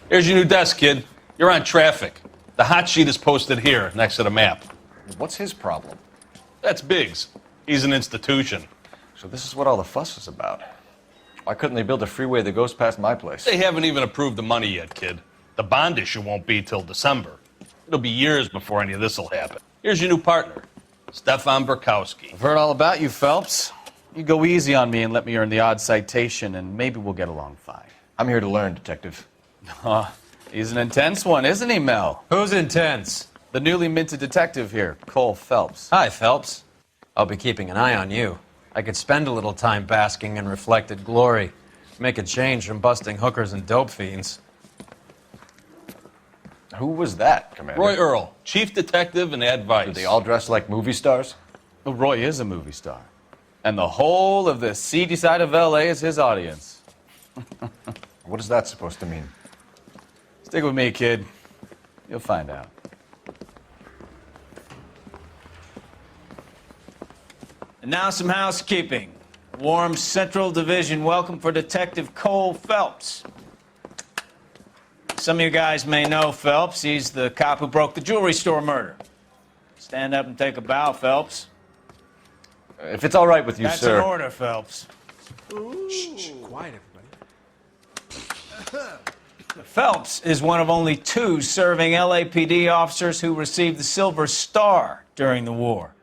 Here's your new desk, kid. You're on traffic. The hot sheet is posted here, next to the map. What's his problem? That's Biggs. He's an institution. So this is what all the fuss is about. Why couldn't they build a freeway that goes past my place? They haven't even approved the money yet, kid. The bond issue won't be till December. It'll be years before any of this will happen. Here's your new partner, Stefan Burkowski. I've heard all about you, Phelps. You go easy on me and let me earn the odd citation, and maybe we'll get along fine. I'm here to learn, Detective. He's an intense one, isn't he, Mel? Who's intense? The newly minted detective here, Cole Phelps. Hi, Phelps. I'll be keeping an eye on you. I could spend a little time basking in reflected glory. Make a change from busting hookers and dope fiends. Who was that, Commander? Roy Earl, chief detective and advice. Do they all dress like movie stars? Well, Roy is a movie star. And the whole of the seedy side of L.A. is his audience. What is that supposed to mean? Stick with me, kid. You'll find out. And now some housekeeping. Warm Central Division welcome for Detective Cole Phelps. Some of you guys may know Phelps. He's the cop who broke the jewelry store murder. Stand up and take a bow, Phelps. If it's all right with you, That's sir. an order, Phelps. Shh, quiet, everybody. Phelps is one of only 2 serving LAPD officers who received the Silver Star during the war.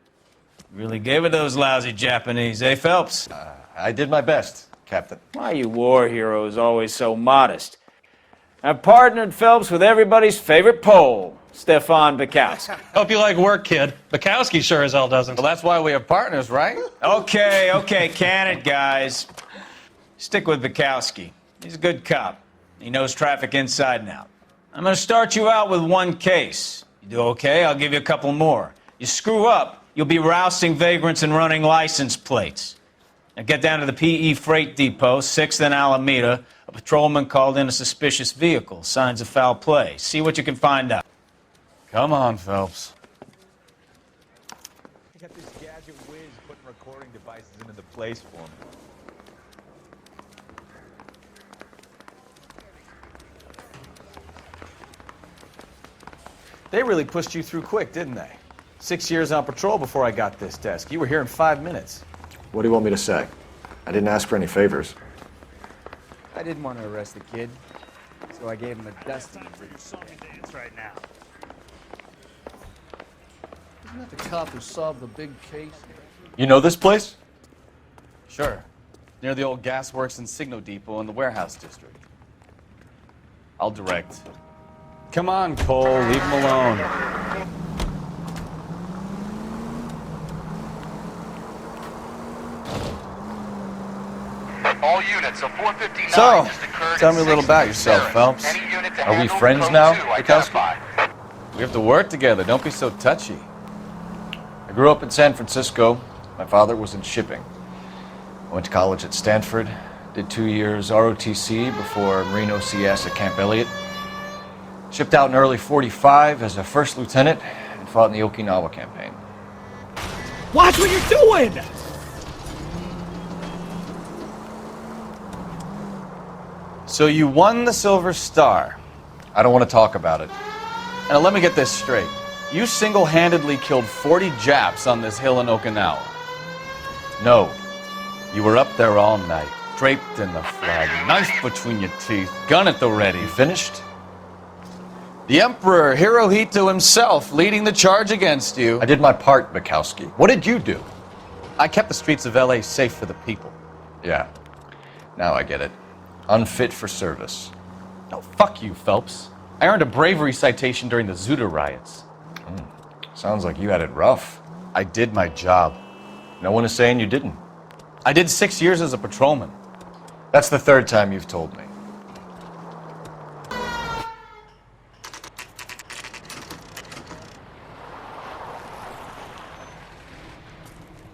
Really gave it those lousy Japanese, eh, Phelps? I did my best, Captain. Why are you war heroes always so modest? I've partnered Phelps with everybody's favorite Pole, Stefan Burkowski. Hope you like work, kid. Bukowski sure as hell doesn't. Well, that's why we have partners, right? Okay, can it, guys. Stick with Burkowski. He's a good cop. He knows traffic inside and out. I'm going to start you out with 1 case. You do okay, I'll give you a couple more. You screw up, you'll be rousting vagrants and running license plates. Now get down to the PE Freight Depot, 6th and Alameda. A patrolman called in a suspicious vehicle. Signs of foul play. See what you can find out. Come on, Phelps. I got this gadget whiz putting recording devices into the place for me. They really pushed you through quick, didn't they? 6 years on patrol before I got this desk. You were here in 5 minutes. What do you want me to say? I didn't ask for any favors. I didn't want to arrest the kid, so I gave him a dusting. Dance right now. Isn't that the cop who solved the big case? You know this place? Sure. Near the old gasworks and Signo Depot in the warehouse district. I'll direct. Come on, Cole. Leave him alone. All units, so 459 So, just occurred tell at me a little about yourself, 6:07. Phelps. Any unit to Are we handle friends code now, 2, Burkowski? identify. We have to work together. Don't be so touchy. I grew up in San Francisco. My father was in shipping. I went to college at Stanford, did 2 years ROTC before Marine OCS at Camp Elliott. Shipped out in early '45 as a first lieutenant and fought in the Okinawa campaign. Watch what you're doing! So you won the Silver Star. I don't want to talk about it. Now let me get this straight. You single-handedly killed 40 Japs on this hill in Okinawa. No. You were up there all night, draped in the flag, knife between your teeth, gun at the ready. You finished? The Emperor Hirohito himself leading the charge against you. I did my part, Bukowski. What did you do? I kept the streets of L.A. safe for the people. Yeah. Now I get it. Unfit for service. No, fuck you, Phelps. I earned a bravery citation during the Zuda riots. Sounds like you had it rough. I did my job. No one is saying you didn't. I did 6 years as a patrolman. That's the 3rd time you've told me.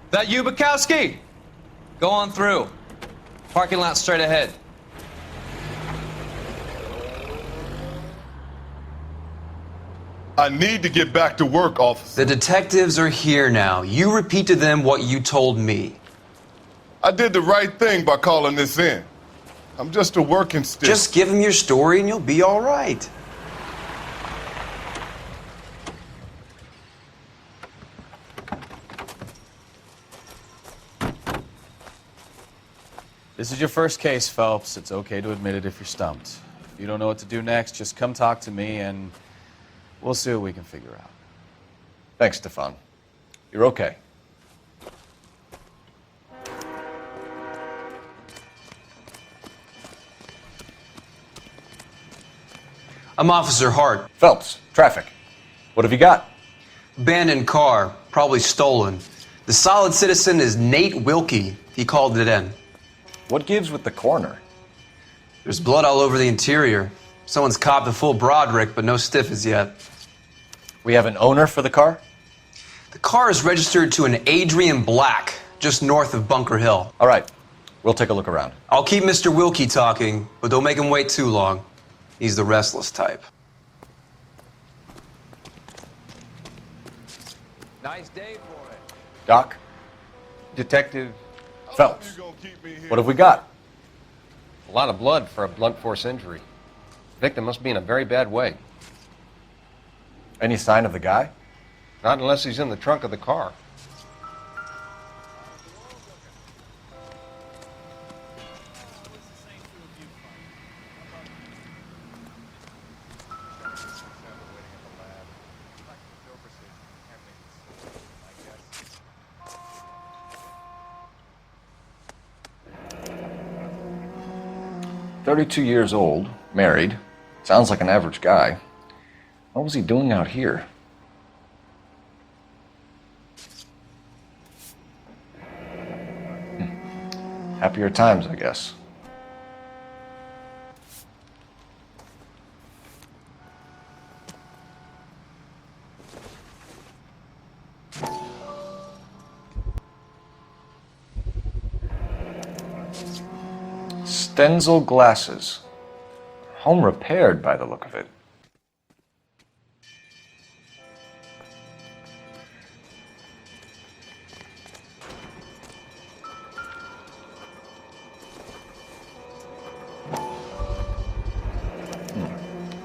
That you, Bukowski? Go on through. Parking lot straight ahead. I need to get back to work, officer. The detectives are here now. You repeat to them what you told me. I did the right thing by calling this in. I'm just a working stick. Just give him your story and you'll be all right. This is your first case, Phelps. It's okay to admit it if you're stumped. If you don't know what to do next, just come talk to me and we'll see what we can figure out. Thanks, Stefan. You're okay. I'm Officer Hart. Phelps, traffic. What have you got? Abandoned car, probably stolen. The solid citizen is Nate Wilkie. He called it in. What gives with the coroner? There's blood all over the interior. Someone's copped a full Broderick, but no stiff as yet. We have an owner for the car? The car is registered to an Adrian Black, just north of Bunker Hill. All right, we'll take a look around. I'll keep Mr. Wilkie talking, but don't make him wait too long. He's the restless type. Nice day for it. Doc? Detective, Phelps, what have we got? a lot of blood for a blunt force injury. Victim must be in a very bad way. Any sign of the guy? Not unless he's in the trunk of the car. $32 old, married. Sounds like an average guy. What was he doing out here? Happier times, I guess. Stenzel glasses. Home repaired by the look of it.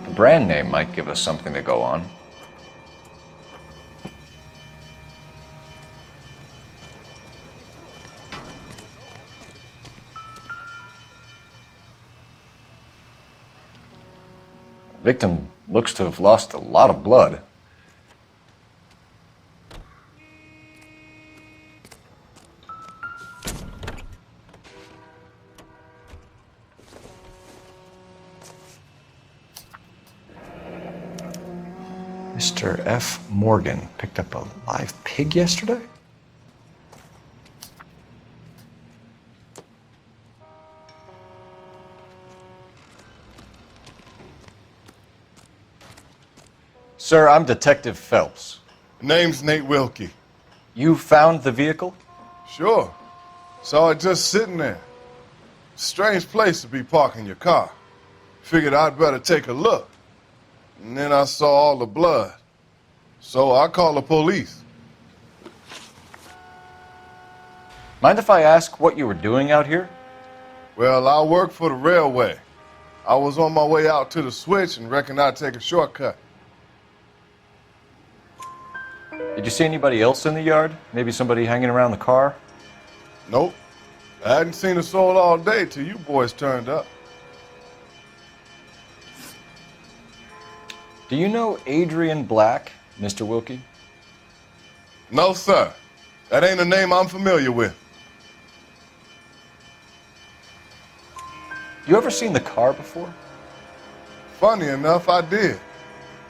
The brand name might give us something to go on. Victim looks to have lost a lot of blood. Mr. F. Morgan picked up a live pig yesterday? Sir, I'm Detective Phelps. Name's Nate Wilkie. You found the vehicle? Sure. Saw it just sitting there. Strange place to be parking your car. Figured I'd better take a look. And then I saw all the blood. So I called the police. Mind if I ask what you were doing out here? Well, I work for the railway. I was on my way out to the switch and reckoned I'd take a shortcut. Did you see anybody else in the yard? Maybe somebody hanging around the car? Nope. I hadn't seen a soul all day till you boys turned up. Do you know Adrian Black, Mr. Wilkie? No, sir. That ain't a name I'm familiar with. You ever seen the car before? Funny enough, I did.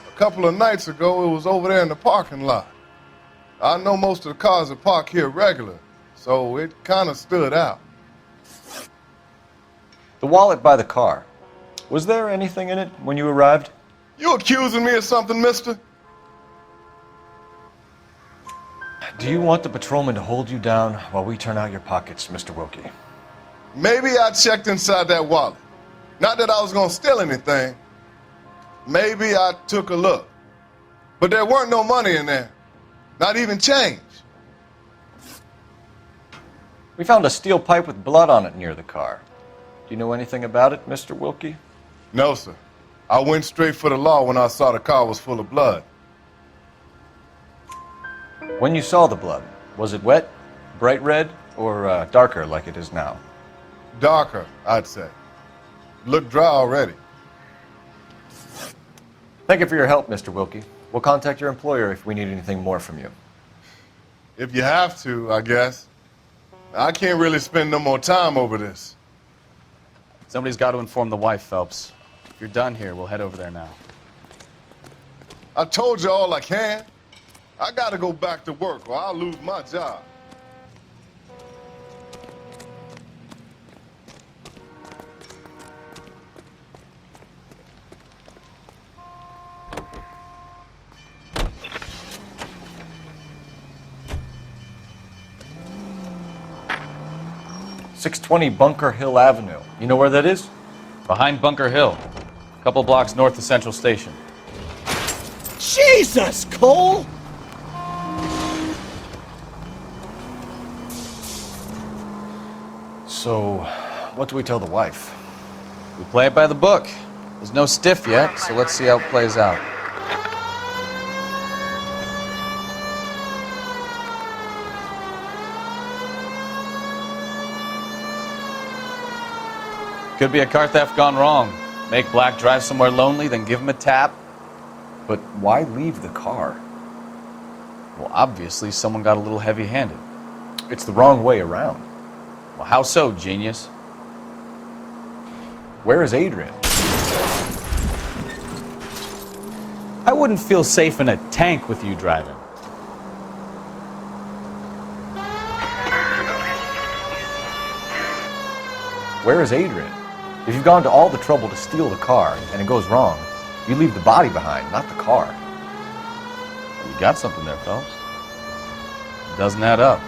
A couple of nights ago, it was over there in the parking lot. I know most of the cars that park here regular, so it kind of stood out. The wallet by the car. Was there anything in it when you arrived? You accusing me of something, mister? Do you want the patrolman to hold you down while we turn out your pockets, Mr. Wilkie? Maybe I checked inside that wallet. Not that I was gonna steal anything. Maybe I took a look. But there weren't no money in there. Not even change. We found a steel pipe with blood on it near the car. you know anything about it, Mr. Wilkie? No, sir. I went straight for the law when I saw the car was full of blood. When you saw the blood, was it wet, bright red, or darker like it is now? Darker, I'd say. Looked dry already. Thank you for your help, Mr. Wilkie. We'll contact your employer if we need anything more from you. If you have to, I guess. I can't really spend no more time over this. Somebody's got to inform the wife, Phelps. If you're done here, we'll head over there now. I told you all I can. I gotta go back to work or I'll lose my job. .620 Bunker Hill Avenue. You know where that is? Behind Bunker Hill, a couple blocks north of Central Station. Jesus, Cole! So, what do we tell the wife? We play it by the book. There's no stiff yet, so let's see how it plays out. Could be a car theft gone wrong. Make Black drive somewhere lonely, then give him a tap. But why leave the car? Well, obviously, someone got a little heavy-handed. It's the wrong way around. Well, how so, genius? Where is Adrian? I wouldn't feel safe in a tank with you driving. Where is Adrian? If you've gone to all the trouble to steal the car and it goes wrong, you leave the body behind, not the car. You got something there, Phelps. It doesn't add up.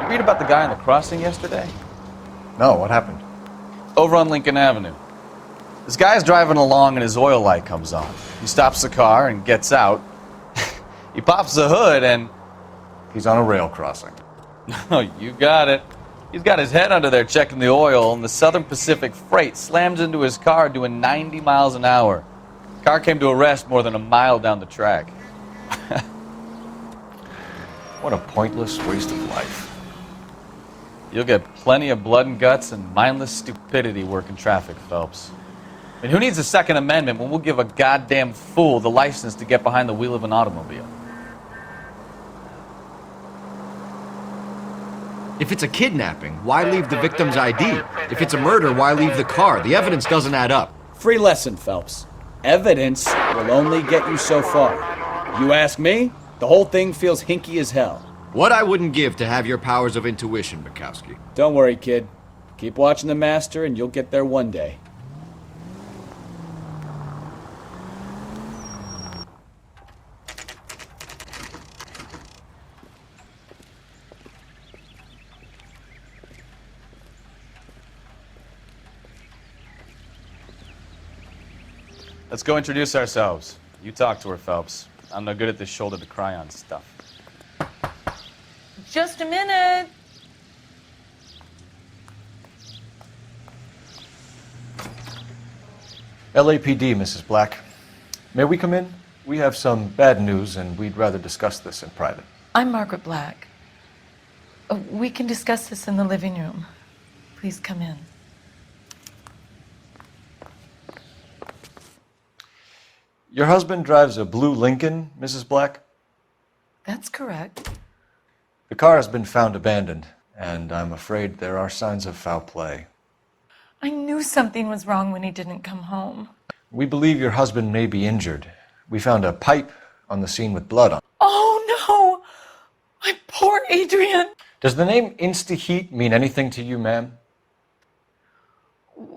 You read about the guy on the crossing yesterday? No, what happened? Over on Lincoln Avenue. This guy's driving along and his oil light comes on. He stops the car and gets out. He pops the hood and... He's on a rail crossing. Oh, you got it. He's got his head under there checking the oil, and the Southern Pacific Freight slams into his car doing 90 miles an hour. The car came to a rest more than a mile down the track. What a pointless waste of life. You'll get plenty of blood and guts and mindless stupidity working traffic, Phelps. I mean, who needs a Second Amendment when we'll give a goddamn fool the license to get behind the wheel of an automobile? If it's a kidnapping, why leave the victim's ID? If it's a murder, why leave the car? The evidence doesn't add up. Free lesson, Phelps. Evidence will only get you so far. You ask me, the whole thing feels hinky as hell. What I wouldn't give to have your powers of intuition, Bukowski. Don't worry, kid. Keep watching the master and you'll get there one day. Let's go introduce ourselves. You talk to her, Phelps. I'm no good at this shoulder to cry on stuff. Just a minute. LAPD, Mrs. Black. May we come in? We have some bad news and we'd rather discuss this in private. I'm Margaret Black. We can discuss this in the living room. Please come in. Your husband drives a blue Lincoln, Mrs. Black? That's correct. The car has been found abandoned, and I'm afraid there are signs of foul play. I knew something was wrong when he didn't come home. We believe your husband may be injured. We found a pipe on the scene with blood on it. Oh, no! My poor Adrian! Does the name Insta-Heat mean anything to you, ma'am?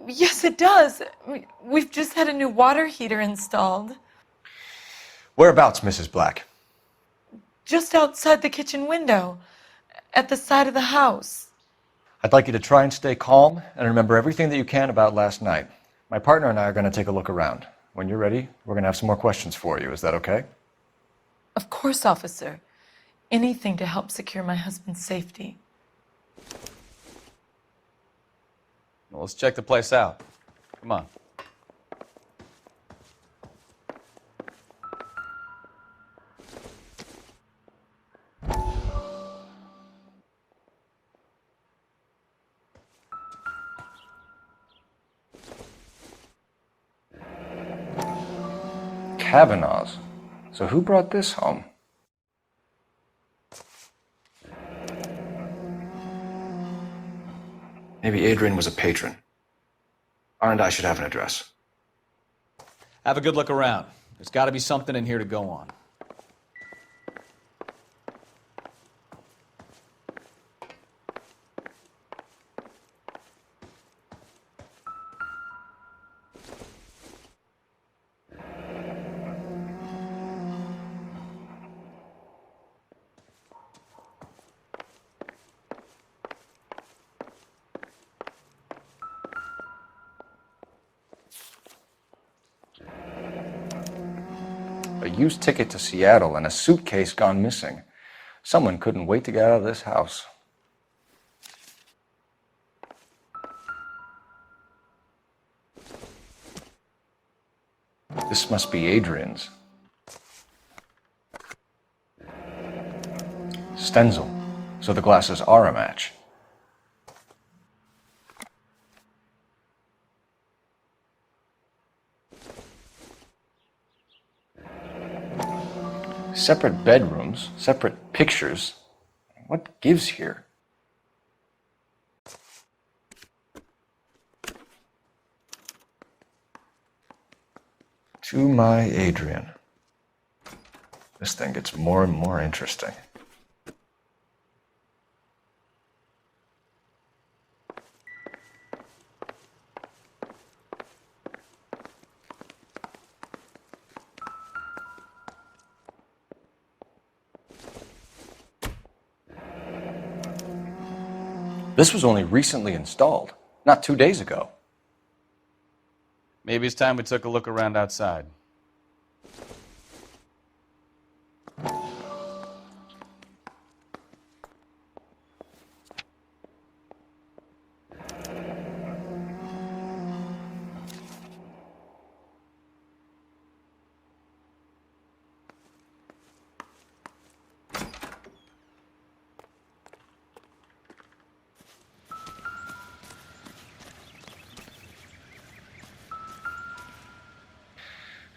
Yes, it does. We've just had a new water heater installed. Whereabouts, Mrs. Black? Just outside the kitchen window, at the side of the house. I'd like you to try and stay calm and remember everything that you can about last night. My partner and I are going to take a look around. When you're ready, we're going to have some more questions for you. Is that okay? Of course, officer. Anything to help secure my husband's safety. Well, let's check the place out. Come on. Kavanaugh's. So who brought this home? Maybe Adrian was a patron. R and I should have an address. Have a good look around. There's got to be something in here to go on. A used ticket to Seattle and a suitcase gone missing. Someone couldn't wait to get out of this house. This must be Adrian's. Stenzel. So the glasses are a match. Separate bedrooms, separate pictures. What gives here? To my Adrian. This thing gets more and more interesting. This was only recently installed, not 2 days ago. Maybe it's time we took a look around outside.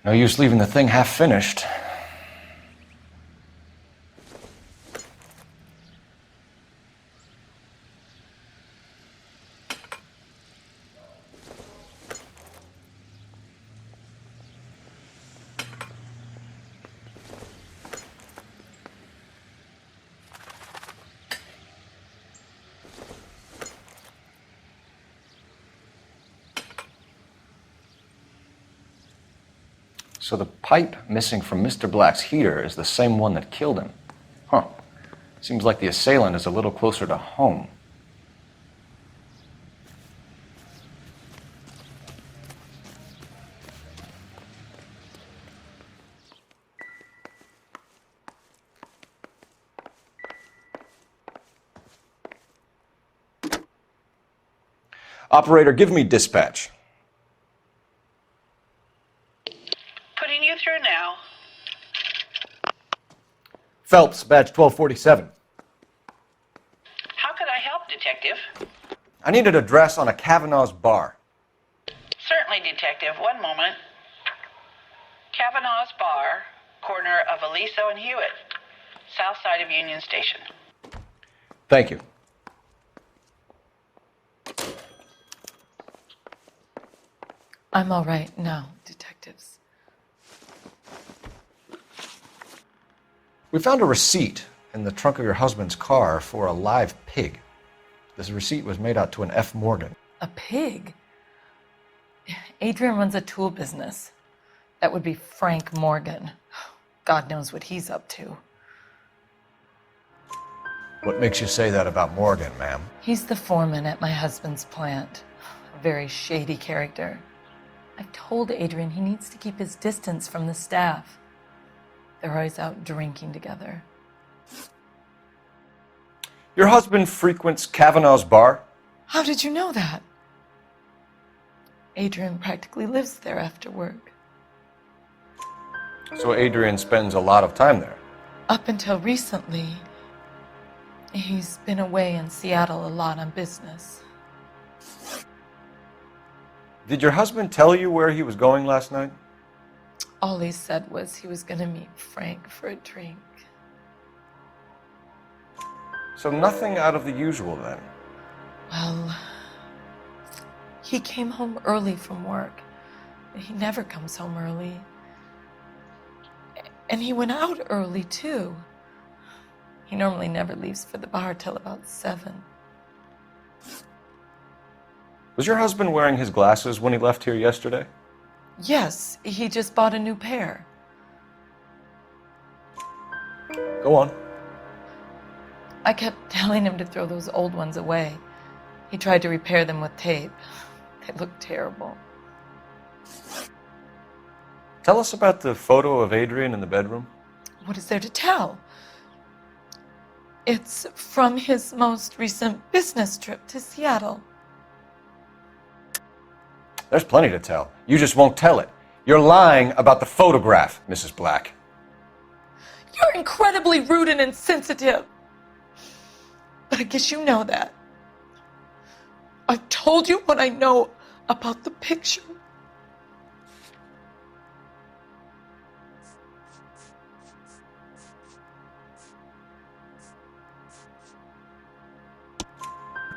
No use leaving the thing half finished. So the pipe missing from Mr. Black's heater is the same one that killed him. Huh. Seems like the assailant is a little closer to home. Operator, give me dispatch. Putting you through now. Phelps, badge 1247. How could I help, Detective? I need an address on a Kavanaugh's bar. Certainly, Detective. One moment. Kavanaugh's Bar, corner of Aliso and Hewitt, south side of Union Station. Thank you. I'm all right now, detectives. We found a receipt in the trunk of your husband's car for a live pig. This receipt was made out to an F. Morgan. A pig? Adrian runs a tool business. That would be Frank Morgan. God knows what he's up to. What makes you say that about Morgan, ma'am? He's the foreman at my husband's plant. A very shady character. I told Adrian he needs to keep his distance from the staff. They're always out drinking together. Your husband frequents Kavanaugh's bar? How did you know that? Adrian practically lives there after work. So Adrian spends a lot of time there. Up until recently, he's been away in Seattle a lot on business. Did your husband tell you where he was going last night? All he said was he was going to meet Frank for a drink. So nothing out of the usual then? Well, he came home early from work. He never comes home early. And he went out early, too. He normally never leaves for the bar till about 7. Was your husband wearing his glasses when he left here yesterday? Yes, he just bought a new pair. Go on. I kept telling him to throw those old ones away. He tried to repair them with tape. They looked terrible. Tell us about the photo of Adrian in the bedroom. What is there to tell? It's from his most recent business trip to Seattle. There's plenty to tell. You just won't tell it. You're lying about the photograph, Mrs. Black. You're incredibly rude and insensitive. But I guess you know that. I've told you what I know about the picture.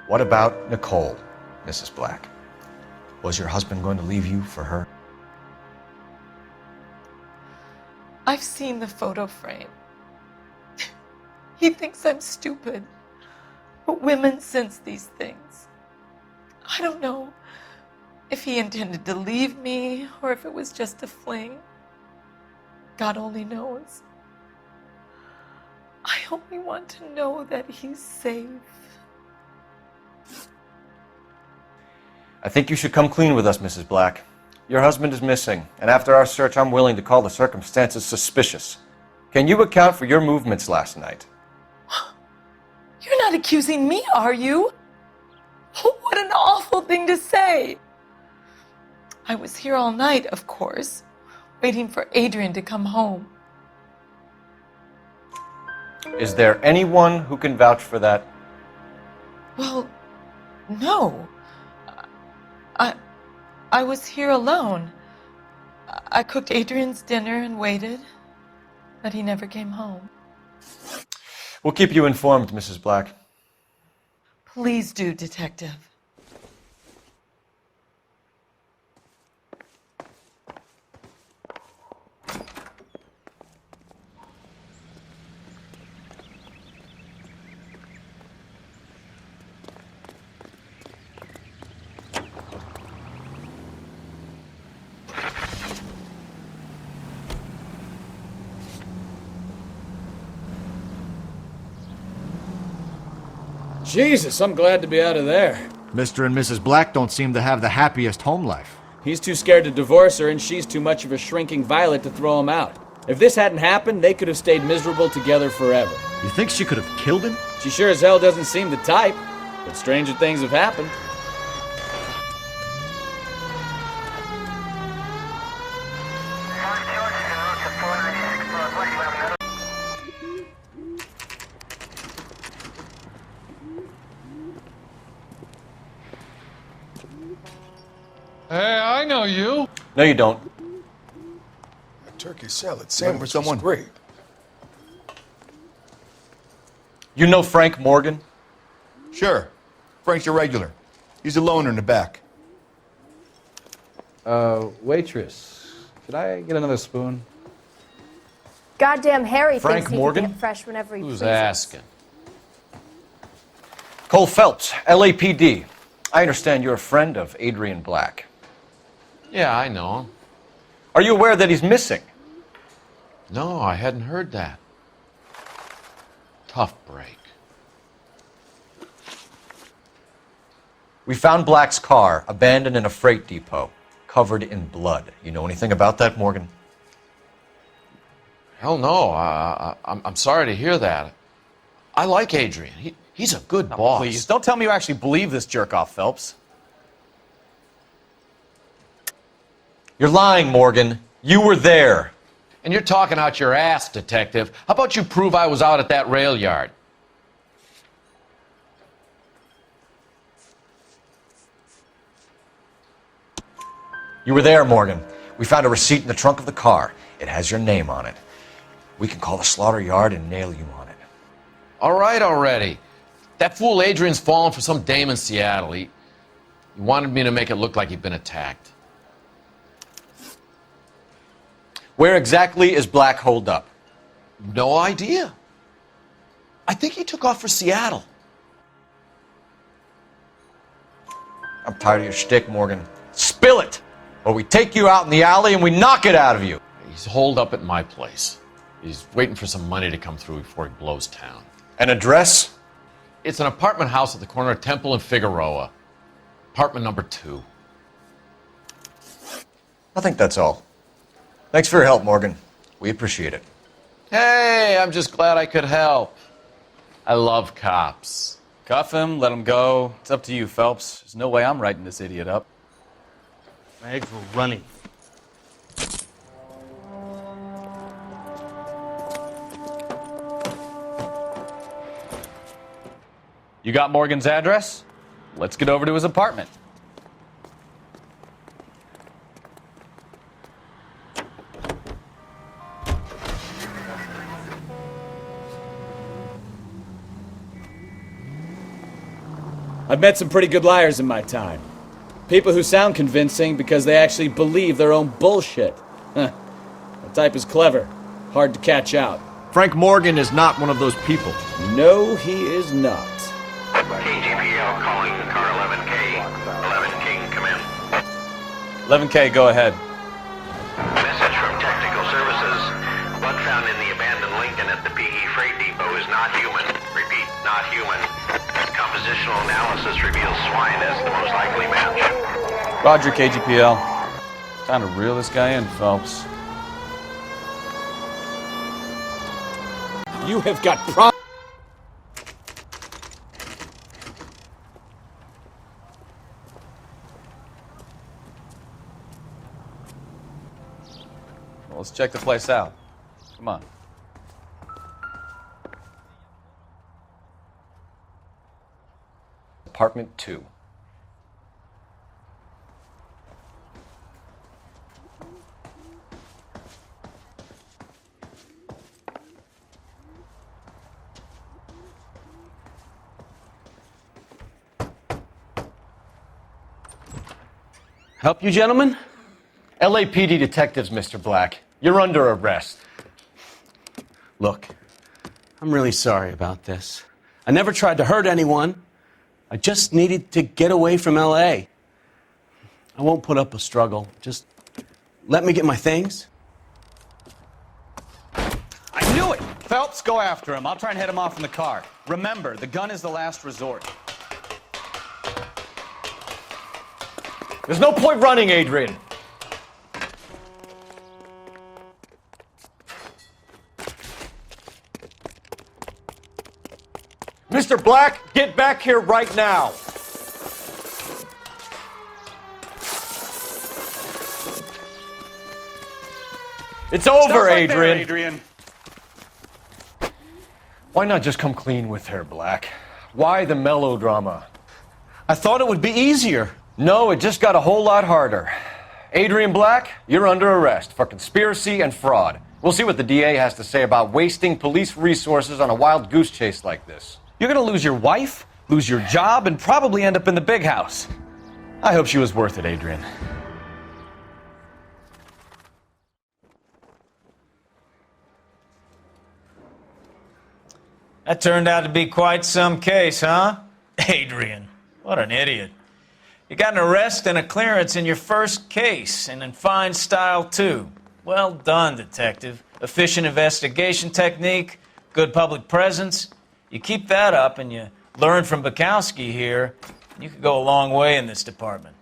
What about Nicole, Mrs. Black? Was your husband going to leave you for her? I've seen the photo frame. He thinks I'm stupid. But women sense these things. I don't know if he intended to leave me or if it was just a fling. God only knows. I only want to know that he's safe. I think you should come clean with us, Mrs. Black. Your husband is missing, and after our search, I'm willing to call the circumstances suspicious. Can you account for your movements last night? You're not accusing me, are you? What an awful thing to say. I was here all night, of course, waiting for Adrian to come home. Is there anyone who can vouch for that? Well, no. I was here alone. I cooked Adrian's dinner and waited, but he never came home. We'll keep you informed, Mrs. Black. Please do, Detective. Jesus, I'm glad to be out of there. Mr. and Mrs. Black don't seem to have the happiest home life. He's too scared to divorce her, and she's too much of a shrinking violet to throw him out. If this hadn't happened, they could have stayed miserable together forever. You think she could have killed him? She sure as hell doesn't seem the type, but stranger things have happened. Hey, I know you. No, you don't. A turkey salad sandwich was great. You know Frank Morgan? Sure. Frank's your regular. He's a loner in the back. Waitress, could I get another spoon? Goddamn Harry Frank thinks he Morgan? can get fresh whenever he Who's pleases. asking? Cole Phelps, LAPD. I understand you're a friend of Adrian Black. Yeah, I know him. Are you aware that he's missing? No, I hadn't heard that. Tough break. We found Black's car abandoned in a freight depot. covered in blood. You know anything about that, Morgan? Hell no. I'm sorry to hear that. I like Adrian. He's a good boss. Please, don't tell me you actually believe this jerk-off, Phelps. You're lying, Morgan. You were there. And you're talking out your ass, detective. How about you prove I was out at that rail yard? You were there, Morgan. We found a receipt in the trunk of the car. It has your name on it. We can call the slaughter yard and nail you on it. All right already. That fool Adrian's fallen for some dame in Seattle. He wanted me to make it look like he'd been attacked. Where exactly is Black holed up? No idea. I think he took off for Seattle. I'm tired of your shtick, Morgan. Spill it! Or we take you out in the alley and we knock it out of you. He's holed up at my place. He's waiting for some money to come through before he blows town. An address? It's an apartment house at the corner of Temple and Figueroa. Apartment number 2. I think that's all. Thanks for your help, Morgan. We appreciate it. Hey, I'm just glad I could help. I love cops. Cuff him, let him go. It's up to you, Phelps. There's no way I'm writing this idiot up. My eggs were running. You got Morgan's address? Let's get over to his apartment. I've met some pretty good liars in my time. People who sound convincing because they actually believe their own bullshit. Huh. The type is clever. Hard to catch out. Frank Morgan is not one of those people. No, he is not. KGPL calling car 11K. 11K, come in. 11K, go ahead. Message from Technical Services. Blood found in the abandoned Lincoln at the PE Freight Depot is not human. Repeat, not human. Compositional analysis reveals swine as the most likely match. Roger, KGPL. Time to reel this guy in, Phelps. You have got problems. Well, let's check the place out. Come on. Apartment 2. Help you, gentlemen? LAPD detectives, Mr. Black. You're under arrest. Look, I'm really sorry about this. I never tried to hurt anyone. I just needed to get away from L.A. I won't put up a struggle. Just let me get my things. I knew it! Phelps, go after him. I'll try and head him off in the car. Remember, the gun is the last resort. There's no point running, Adrian. Mr. Black, get back here right now. It's over, Adrian. Why not just come clean with her, Black? Why the melodrama? I thought it would be easier. No, it just got a whole lot harder. Adrian Black, you're under arrest for conspiracy and fraud. We'll see what the DA has to say about wasting police resources on a wild goose chase like this. You're gonna lose your wife, lose your job, and probably end up in the big house. I hope she was worth it, Adrian. That turned out to be quite some case, huh? Adrian, what an idiot. You got an arrest and a clearance in your first case, and in fine style, too. Well done, detective. Efficient investigation technique, good public presence. You keep that up and you learn from Bukowski here, you could go a long way in this department.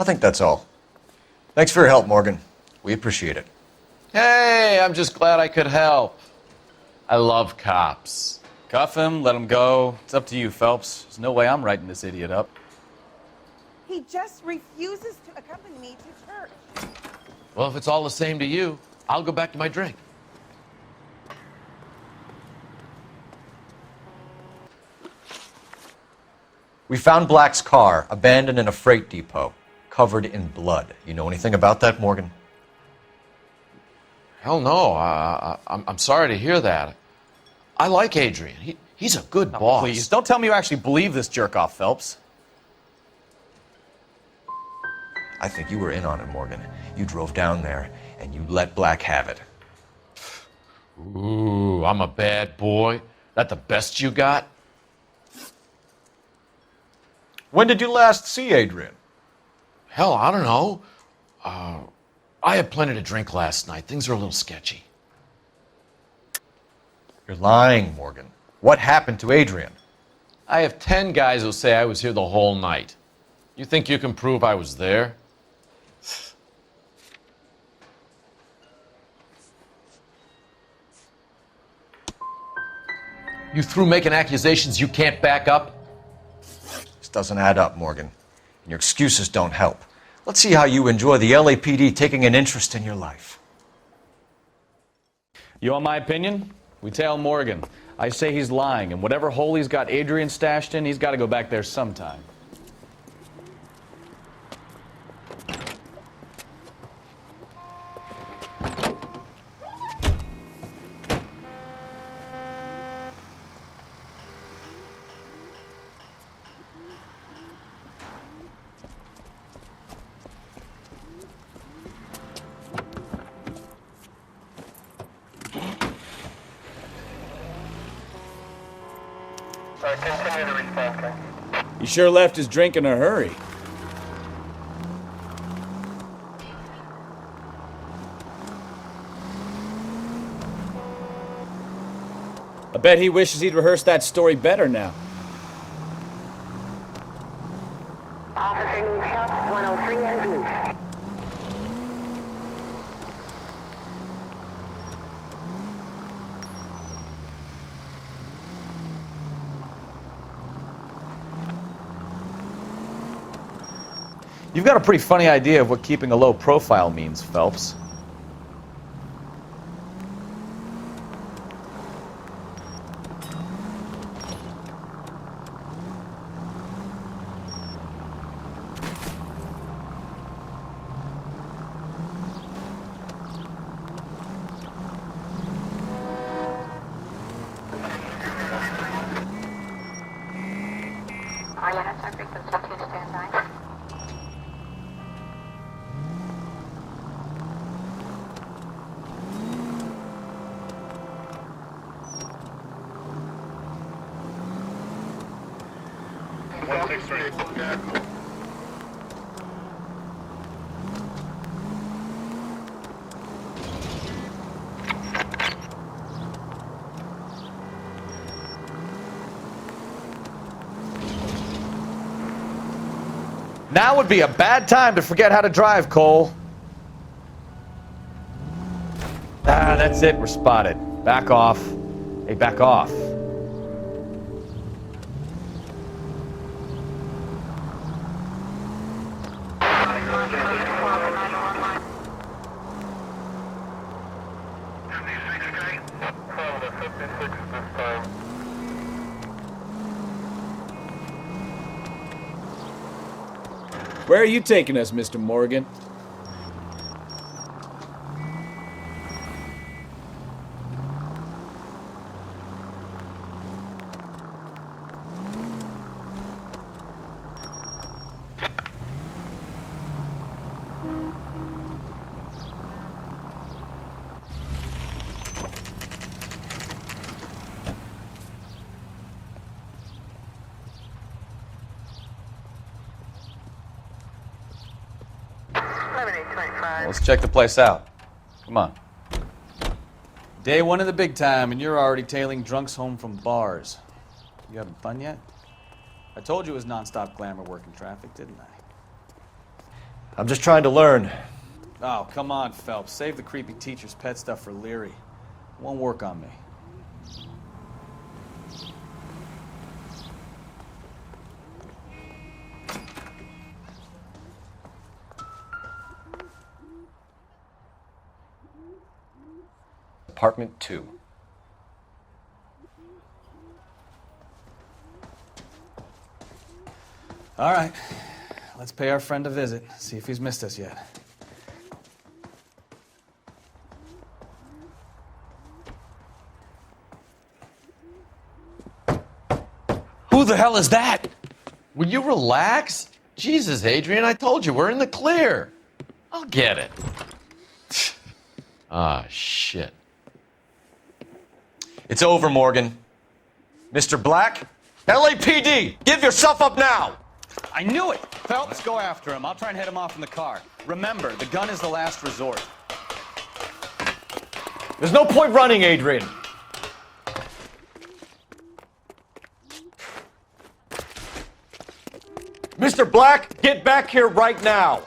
I think that's all. Thanks for your help, Morgan. We appreciate it. Hey, I'm just glad I could help. I love cops. Cuff him, let him go. It's up to you, Phelps. There's no way I'm writing this idiot up. He just refuses to accompany me to church. Well, if it's all the same to you, I'll go back to my drink. We found Black's car abandoned in a freight depot, covered in blood. You know anything about that, Morgan? Hell no. I'm sorry to hear that. I like Adrian. He's a good boss. Please, don't tell me you actually believe this jerk-off, Phelps. I think you were in on it, Morgan. You drove down there, and you let Black have it. Ooh, I'm a bad boy. That the best you got? When did you last see Adrian? Hell, I don't know. I had plenty to drink last night. Things are a little sketchy. You're lying, Morgan. What happened to Adrian? I have 10 guys who'll say I was here the whole night. You think you can prove I was there? You through making accusations you can't back up? This doesn't add up, Morgan. And your excuses don't help. Let's see how you enjoy the LAPD taking an interest in your life. You want my opinion? We tail Morgan. I say he's lying, and whatever hole he's got Adrian stashed in, he's got to go back there sometime. Continue to respond, sir. He sure left his drink in a hurry. I bet he wishes he'd rehearsed that story better now. Officer needs help, 103 and B. You've got a pretty funny idea of what keeping a low profile means, Phelps. Now would be a bad time to forget how to drive, Cole. Ah, that's it. We're spotted. Back off. Hey, back off. Where are you taking us, Mr. Morgan? Let's check the place out. Come on. Day one of the big time, and you're already tailing drunks home from bars. You having fun yet? I told you it was nonstop glamour working traffic, didn't I? I'm just trying to learn. Oh, come on, Phelps. Save the creepy teacher's pet stuff for Leary. It won't work on me. Apartment 2. All right. Let's pay our friend a visit, see if he's missed us yet. Who the hell is that? Will you relax? Jesus, Adrian, I told you, we're in the clear. I'll get it. Ah, shit. It's over, Morgan. Mr. Black? LAPD! Give yourself up now! I knew it! Phelps, go after him. I'll try and head him off in the car. Remember, the gun is the last resort. There's no point running, Adrian. Mr. Black, get back here right now.